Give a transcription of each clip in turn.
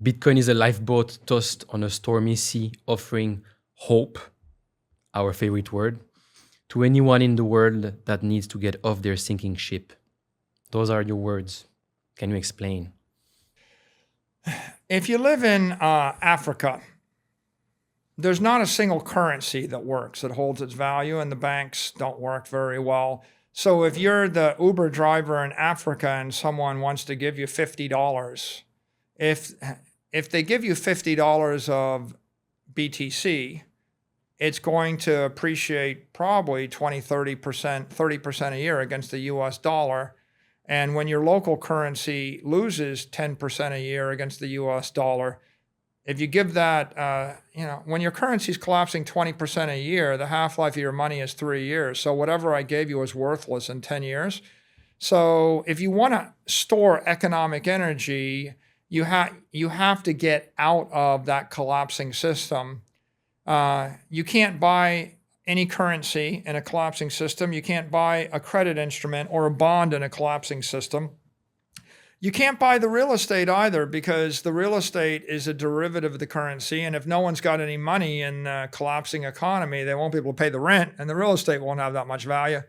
Bitcoin is a lifeboat tossed on a stormy sea, offering hope, our favorite word, to anyone in the world that needs to get off their sinking ship. Those are your words. Can you explain? If you live in Africa, there's not a single currency that works, that holds its value, and the banks don't work very well. So if you're the Uber driver in Africa and someone wants to give you $50, if they give you $50 of BTC, it's going to appreciate probably 20, 30%, 30% a year against the US dollar. And when your local currency loses 10% a year against the US dollar, if you give that, when your currency is collapsing 20% a year, the half-life of your money is 3 years. So whatever I gave you is worthless in 10 years. So if you want to store economic energy, you have to get out of that collapsing system. You can't buy any currency in a collapsing system. You can't buy a credit instrument or a bond in a collapsing system. You can't buy the real estate either, because the real estate is a derivative of the currency. And if no one's got any money in a collapsing economy, they won't be able to pay the rent, and the real estate won't have that much value.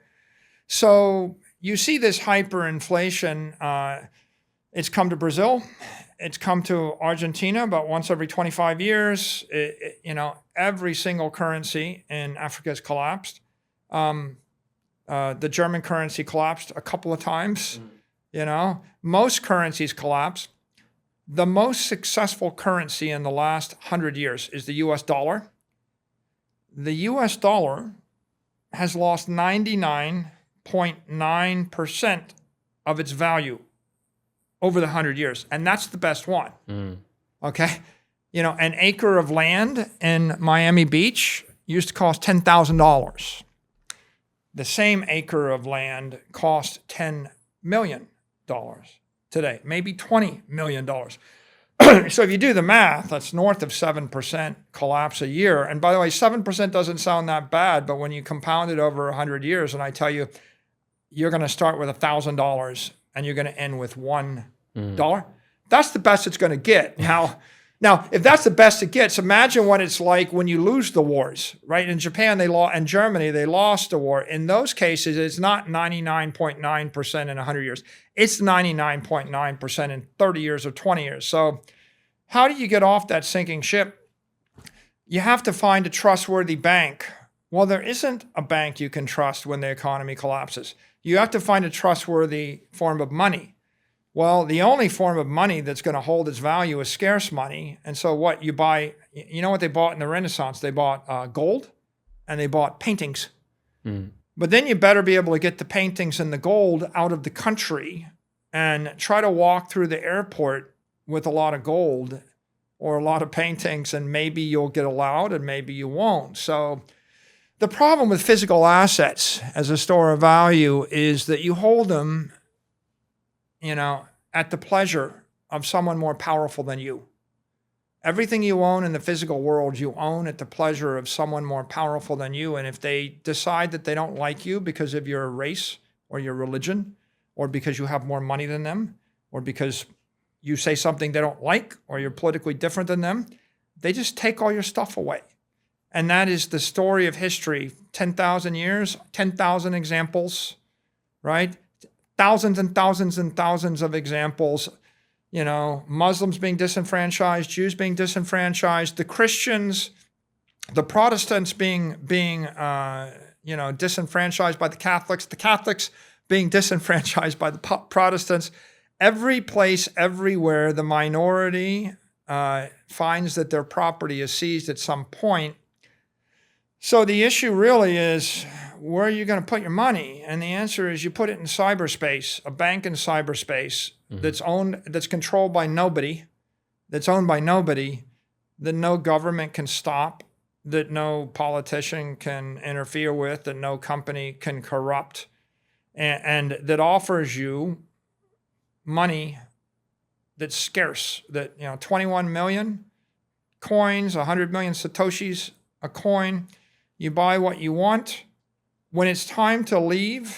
So you see this hyperinflation. It's come to Brazil. It's come to Argentina about once every 25 years. Every single currency in Africa has collapsed. The German currency collapsed a couple of times. Most currencies collapse. The most successful currency in the last 100 years is the US dollar. The US dollar has lost 99.9% of its value over the 100 years. And that's the best one. Okay. An acre of land in Miami Beach used to cost $10,000. The same acre of land cost $10 million today, maybe $20 million. So if you do the math, that's north of 7% collapse a year. And by the way, 7% doesn't sound that bad, but when you compound it over 100 years, and I tell you, you're going to start with $1,000 and you're going to end with $1. That's the best it's going to get. Now, if that's the best it gets, imagine what it's like when you lose the wars, right? In Japan, and Germany, they lost the war. In those cases, it's not 99.9% in 100 years. It's 99.9% in 30 years or 20 years. So how do you get off that sinking ship? You have to find a trustworthy bank. Well, there isn't a bank you can trust when the economy collapses. You have to find a trustworthy form of money. Well, the only form of money that's going to hold its value is scarce money. And so what you buy, you know what they bought in the Renaissance? They bought gold and they bought paintings. But then you better be able to get the paintings and the gold out of the country and try to walk through the airport with a lot of gold or a lot of paintings, and maybe you'll get allowed and maybe you won't. So the problem with physical assets as a store of value is that you hold them at the pleasure of someone more powerful than you. Everything you own in the physical world, you own at the pleasure of someone more powerful than you. And if they decide that they don't like you because of your race or your religion, or because you have more money than them, or because you say something they don't like, or you're politically different than them, they just take all your stuff away. And that is the story of history. 10,000 years, 10,000 examples, right? Thousands and thousands and thousands of examples, Muslims being disenfranchised, Jews being disenfranchised, the Christians, the Protestants being disenfranchised by the Catholics being disenfranchised by the Protestants. Every place, everywhere, the minority finds that their property is seized at some point. So the issue really is, where are you going to put your money? And the answer is you put it in cyberspace, a bank in cyberspace that's controlled by nobody, that's owned by nobody, that no government can stop, that no politician can interfere with, that no company can corrupt, and that offers you money that's scarce, that 21 million coins, 100 million satoshis a coin. You buy what you want. When it's time to leave,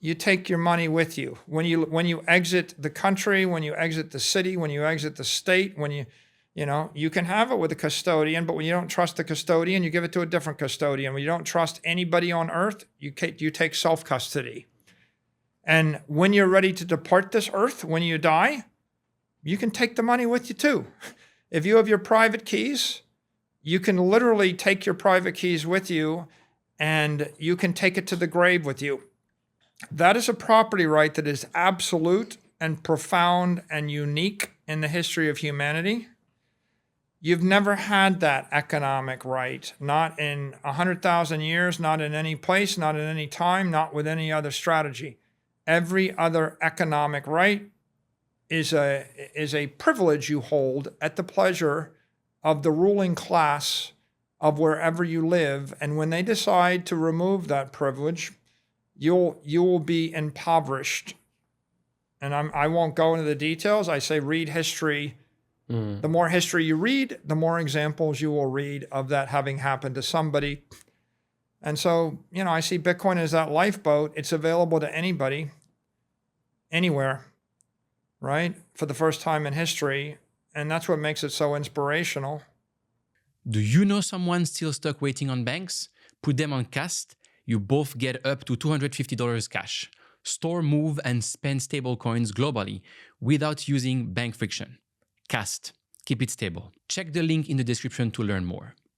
you take your money with you. When you exit the country, when you exit the city, when you exit the state, when you can have it with a custodian, but when you don't trust the custodian, you give it to a different custodian. When you don't trust anybody on earth, you take self-custody. And when you're ready to depart this earth, when you die, you can take the money with you too. If you have your private keys, you can literally take your private keys with you and you can take it to the grave with you. That is a property right that is absolute and profound and unique in the history of humanity. You've never had that economic right, not in 100,000 years, not in any place, not at any time, not with any other strategy. Every other economic right is a privilege you hold at the pleasure of the ruling class of wherever you live. And when they decide to remove that privilege, you will be impoverished. And I won't go into the details. I say read history. The more history you read, the more examples you will read of that having happened to somebody. And so, I see Bitcoin as that lifeboat. It's available to anybody, anywhere, right? For the first time in history. And that's what makes it so inspirational. Do you know someone still stuck waiting on banks? Put them on KAST. You both get up to $250 cash. Store, move, and spend stablecoins globally without using bank friction. KAST. Keep it stable. Check the link in the description to learn more.